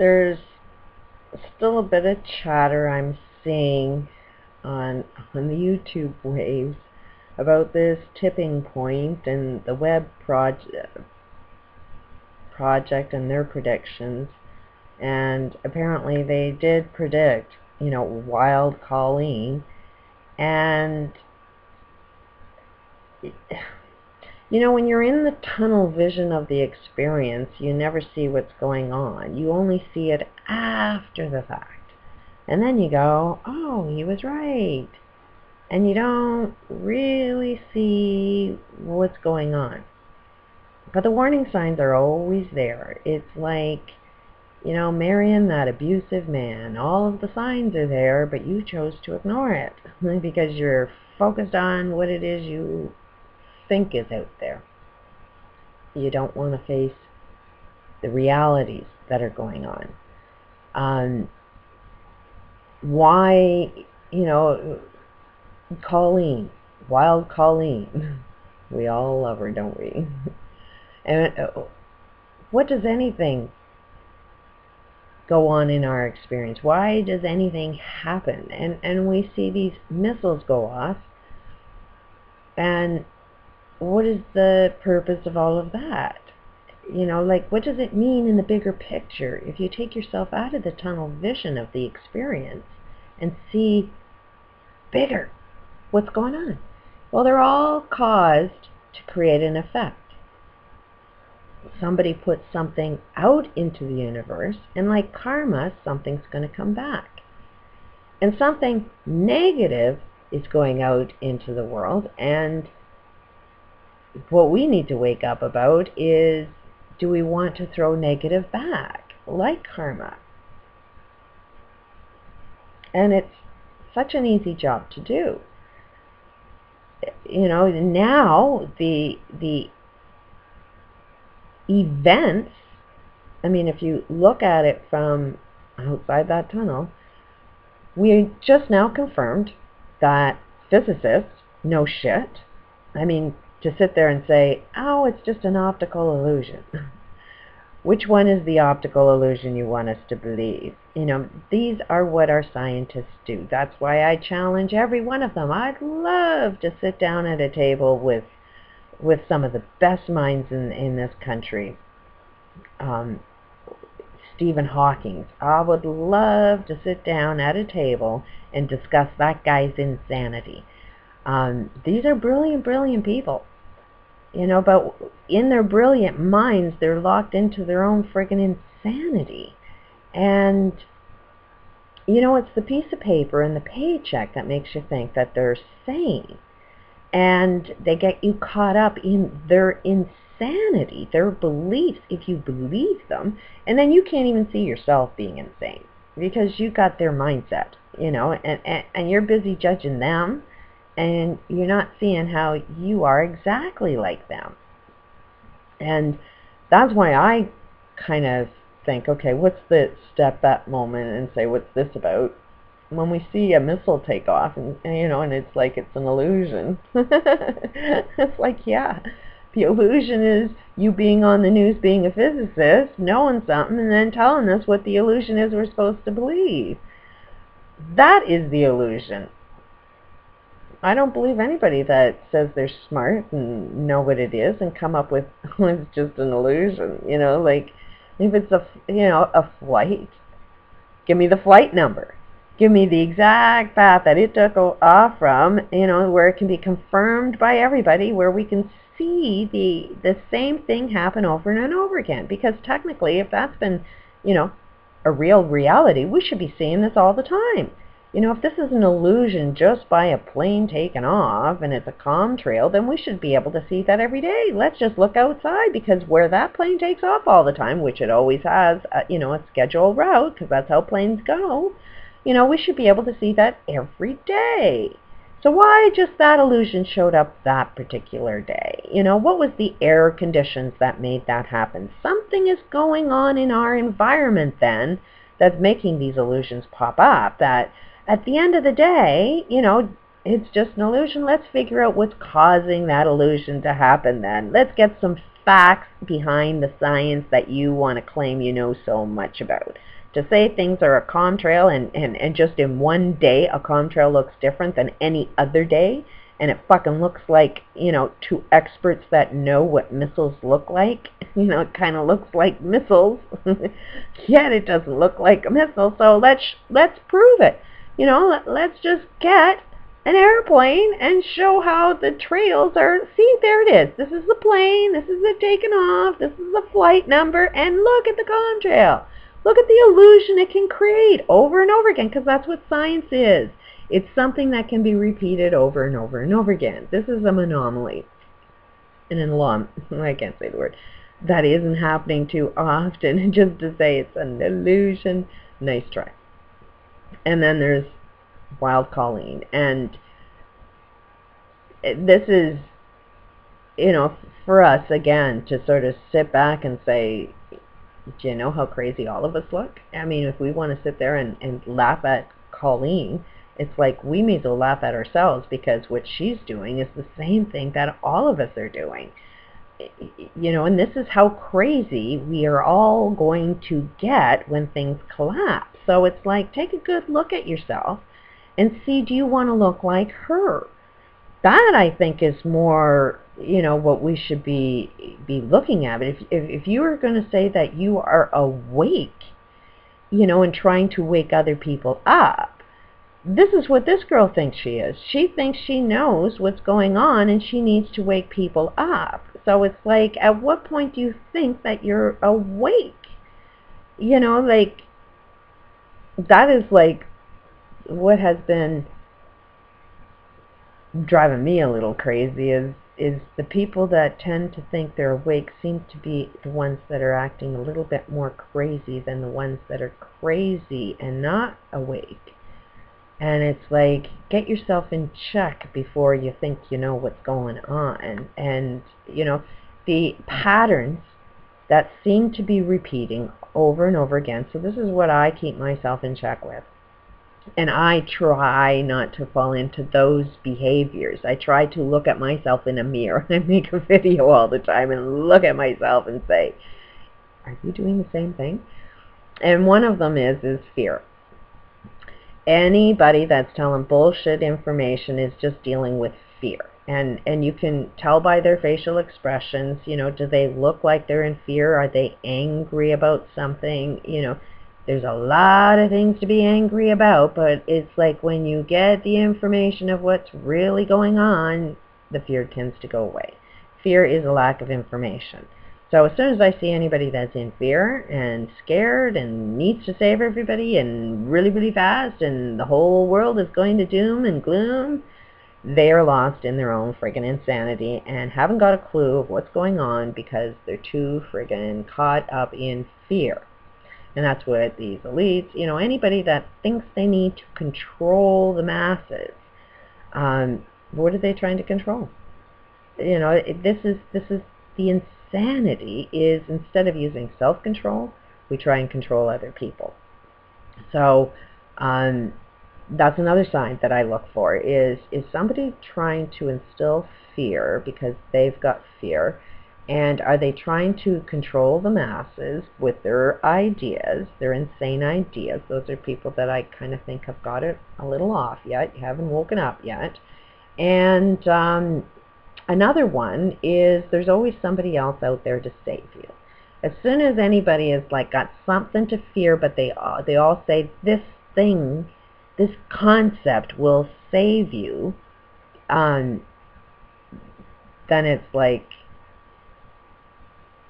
There's still a bit of chatter I'm seeing on the YouTube waves about this tipping point and the web project and their predictions. And apparently they did predict, wild Colleen. And when you're in the tunnel vision of the experience, you never see what's going on. You only see it after the fact. And then you go, oh, he was right. And you don't really see what's going on. But the warning signs are always there. It's like, marrying that abusive man. All of the signs are there, but you chose to ignore it because you're focused on what it is you think is out there. You don't want to face the realities that are going on. Why, Colleen, wild Colleen. We all love her, don't we? And what does anything go on in our experience? Why does anything happen? And we see these missiles go off, and what is the purpose of all of that? What does it mean in the bigger picture if you take yourself out of the tunnel vision of the experience and see bigger what's going on? Well, they're all caused to create an effect. Somebody puts something out into the universe, and like karma, something's going to come back. And something negative is going out into the world, and what we need to wake up about is, do we want to throw negative back, like karma? And it's such an easy job to do. Now the events, if you look at it from outside that tunnel, we just now confirmed that physicists know shit. To sit there and say, oh, it's just an optical illusion. Which one is the optical illusion you want us to believe? These are what our scientists do. That's why I challenge every one of them. I'd love to sit down at a table with some of the best minds in this country. Stephen Hawking. I would love to sit down at a table and discuss that guy's insanity. These are brilliant, brilliant people. But in their brilliant minds, they're locked into their own friggin' insanity. And, it's the piece of paper and the paycheck that makes you think that they're sane. And they get you caught up in their insanity, their beliefs, if you believe them. And then you can't even see yourself being insane because you got their mindset, and you're busy judging them. And you're not seeing how you are exactly like them. And that's why I kind of think, okay, what's the step that moment and say, what's this about? When we see a missile take off and it's like it's an illusion. It's like, yeah, the illusion is you being on the news, being a physicist, knowing something, and then telling us what the illusion is we're supposed to believe. That is the illusion. I don't believe anybody that says they're smart and know what it is and come up with it's just an illusion. If it's a flight, give me the flight number. Give me the exact path that it took off from, where it can be confirmed by everybody, where we can see the same thing happen over and over again. Because technically, if that's been, a real reality, we should be seeing this all the time. If this is an illusion just by a plane taking off and it's a contrail, then we should be able to see that every day. Let's just look outside, because where that plane takes off all the time, which it always has, a scheduled route, because that's how planes go, we should be able to see that every day. So why just that illusion showed up that particular day? What was the air conditions that made that happen? Something is going on in our environment then that's making these illusions pop up, that at the end of the day, it's just an illusion. Let's figure out what's causing that illusion to happen then. Let's get some facts behind the science that you want to claim you know so much about. To say things are a contrail and just in one day a contrail looks different than any other day, and it fucking looks like, you know, two experts that know what missiles look like. You know, it kind of looks like missiles, yet it doesn't look like a missile. So let's prove it. You know, let's just get an airplane and show how the trails are. See, there it is. This is the plane. This is it taking off. This is the flight number. And look at the contrail. Look at the illusion it can create over and over again, because that's what science is. It's something that can be repeated over and over and over again. This is an anomaly. And an alarm, I can't say the word, that isn't happening too often. Just to say it's an illusion, nice try. And then there's Wild Colleen. And this is, you know, for us, again, to sort of sit back and say, do you know how crazy all of us look? I mean, if we want to sit there and laugh at Colleen, it's like we may as well laugh at ourselves, because what she's doing is the same thing that all of us are doing. You know, and this is how crazy we are all going to get when things collapse. So it's like, take a good look at yourself and see, do you want to look like her? That, I think, is more, you know, what we should be looking at. But if you are going to say that you are awake, you know, and trying to wake other people up, this is what this girl thinks she is. She thinks she knows what's going on and she needs to wake people up. So it's like, at what point do you think that you're awake? You know, like, that is like what has been driving me a little crazy is the people that tend to think they're awake seem to be the ones that are acting a little bit more crazy than the ones that are crazy and not awake. And it's like, get yourself in check before you think you know what's going on. And you know, the patterns that seem to be repeating over and over again. So this is what I keep myself in check with. And I try not to fall into those behaviors. I try to look at myself in a mirror. I make a video all the time and look at myself and say, are you doing the same thing? And one of them is fear. Anybody that's telling bullshit information is just dealing with fear. And you can tell by their facial expressions, you know, do they look like they're in fear? Are they angry about something? You know, there's a lot of things to be angry about, but it's like when you get the information of what's really going on, the fear tends to go away. Fear is a lack of information. So as soon as I see anybody that's in fear and scared and needs to save everybody and really, really fast and the whole world is going to doom and gloom, they are lost in their own friggin' insanity and haven't got a clue of what's going on because they're too friggin' caught up in fear. And that's what these elites, you know, anybody that thinks they need to control the masses, what are they trying to control? You know, this is the insanity is, instead of using self-control, we try and control other people. So that's another sign that I look for is somebody trying to instill fear because they've got fear, and are they trying to control the masses with their ideas, their insane ideas? Those are people that I kind of think have got it a little off yet, haven't woken up yet. And another one is there's always somebody else out there to save you. As soon as anybody has like got something to fear, but they all say this thing, this concept will save you, then it's like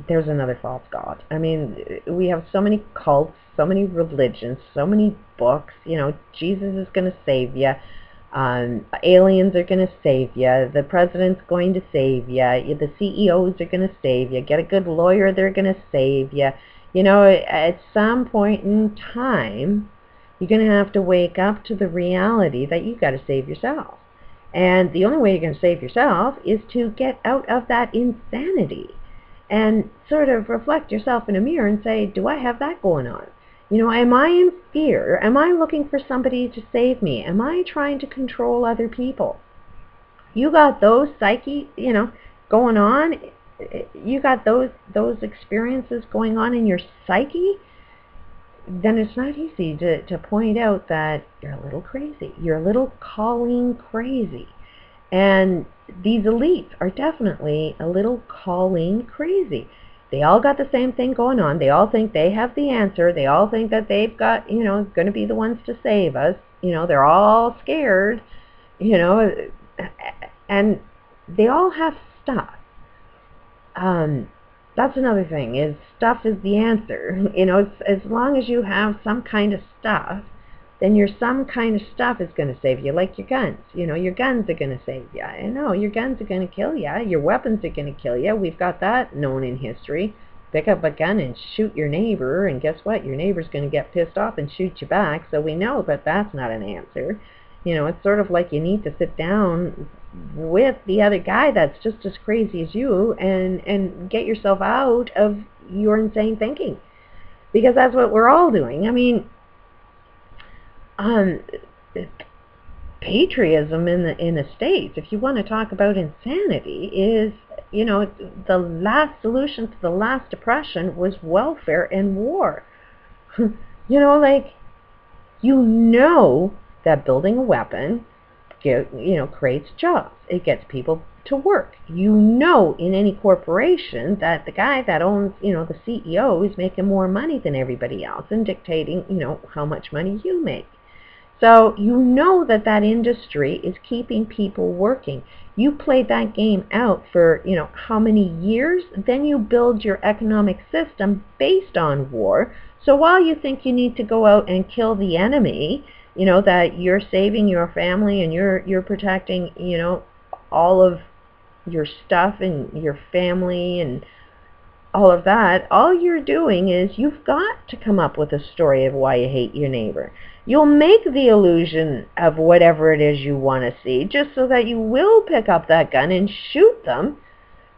there's another false god. I mean, we have so many cults, so many religions, so many books. You know, Jesus is going to save you. Aliens are going to save you. The president's going to save you. The CEOs are going to save you. Get a good lawyer, they're going to save you. You know, at some point in time, you're going to have to wake up to the reality that you've got to save yourself. And the only way you're going to save yourself is to get out of that insanity and sort of reflect yourself in a mirror and say, do I have that going on? You know, am I in fear? Am I looking for somebody to save me? Am I trying to control other people? You got those psyche, you know, going on, you got those experiences going on in your psyche, then it's not easy to point out that you're a little crazy. You're a little Colleen crazy. And these elites are definitely a little Colleen crazy. They all got the same thing going on. They all think they have the answer. They all think that they've got, going to be the ones to save us. They're all scared, and they all have stuff. That's another thing, is stuff is the answer. As long as you have some kind of stuff, then your some kind of stuff is going to save you, like your guns. Your guns are going to save you. Your guns are going to kill you. Your weapons are going to kill you. We've got that known in history. Pick up a gun and shoot your neighbor, and guess what? Your neighbor's going to get pissed off and shoot you back, so we know that that's not an answer. It's sort of like you need to sit down with the other guy that's just as crazy as you and get yourself out of your insane thinking. Because that's what we're all doing. Patriotism in the States, if you want to talk about insanity, is, the last solution to the last depression was welfare and war. That building a weapon, creates jobs. It gets people to work. In any corporation that the guy that owns, the CEO is making more money than everybody else and dictating, how much money you make. So that industry is keeping people working. You play that game out for, how many years, then you build your economic system based on war. So while you think you need to go out and kill the enemy, that you're saving your family and you're protecting, all of your stuff and your family and all of that, all you're doing is you've got to come up with a story of why you hate your neighbor. You'll make the illusion of whatever it is you want to see, just so that you will pick up that gun and shoot them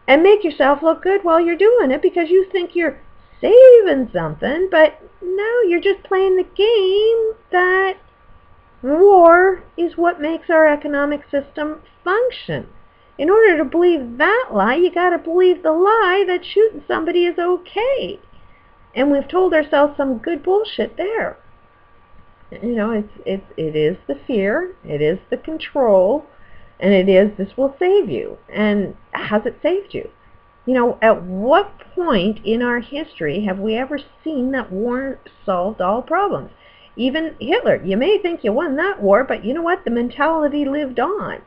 and make yourself look good while you're doing it, because you think you're saving something. But no, you're just playing the game that war is what makes our economic system function. In order to believe that lie, you got to believe the lie that shooting somebody is okay. And we've told ourselves some good bullshit there. It is the fear, it is the control, and it is this will save you. And has it saved you? At what point in our history have we ever seen that war solved all problems? Even Hitler, you may think you won that war, but you know what? The mentality lived on.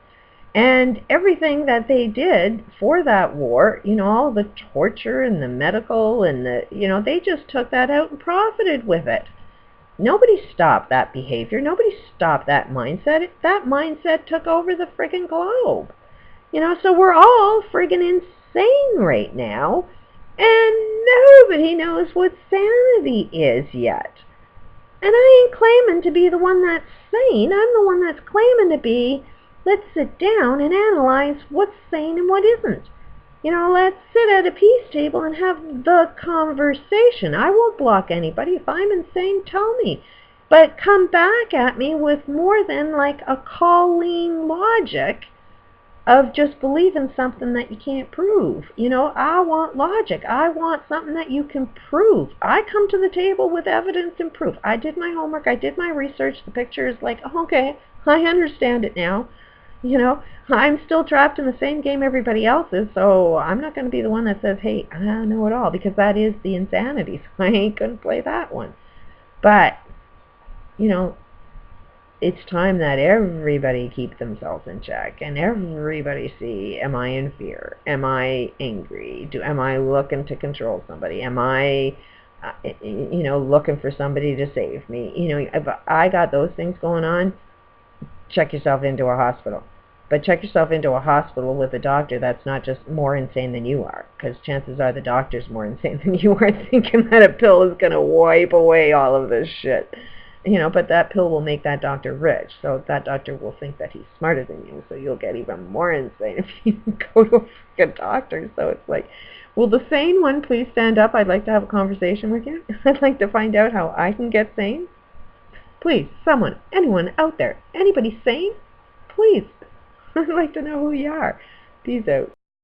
And everything that they did for that war, all the torture and the medical and they just took that out and profited with it. Nobody stopped that behavior. Nobody stopped that mindset. That mindset took over the friggin' globe. So we're all friggin' insane right now, and nobody knows what sanity is yet. And I ain't claiming to be the one that's sane. I'm the one that's claiming to be, let's sit down and analyze what's sane and what isn't. Let's sit at a peace table and have the conversation. I won't block anybody. If I'm insane, tell me. But come back at me with more than like a Colleen logic of just believing something that you can't prove. I want logic. I want something that you can prove. I come to the table with evidence and proof. I did my homework. I did my research. The picture is like, okay, I understand it now. I'm still trapped in the same game everybody else is, so I'm not going to be the one that says, hey, I know it all, because that is the insanity, so I ain't going to play that one. But, it's time that everybody keep themselves in check, and everybody see, am I in fear? Am I angry? Am I looking to control somebody? Am I, looking for somebody to save me? If I got those things going on, check yourself into a hospital. But check yourself into a hospital with a doctor that's not just more insane than you are, because chances are the doctor's more insane than you are, thinking that a pill is going to wipe away all of this shit. But that pill will make that doctor rich, so that doctor will think that he's smarter than you, so you'll get even more insane if you go to a freaking doctor. So it's like, will the sane one please stand up? I'd like to have a conversation with you. I'd like to find out how I can get sane. Please, someone, anyone out there, anybody sane? Please. I'd like to know who you are. Peace out.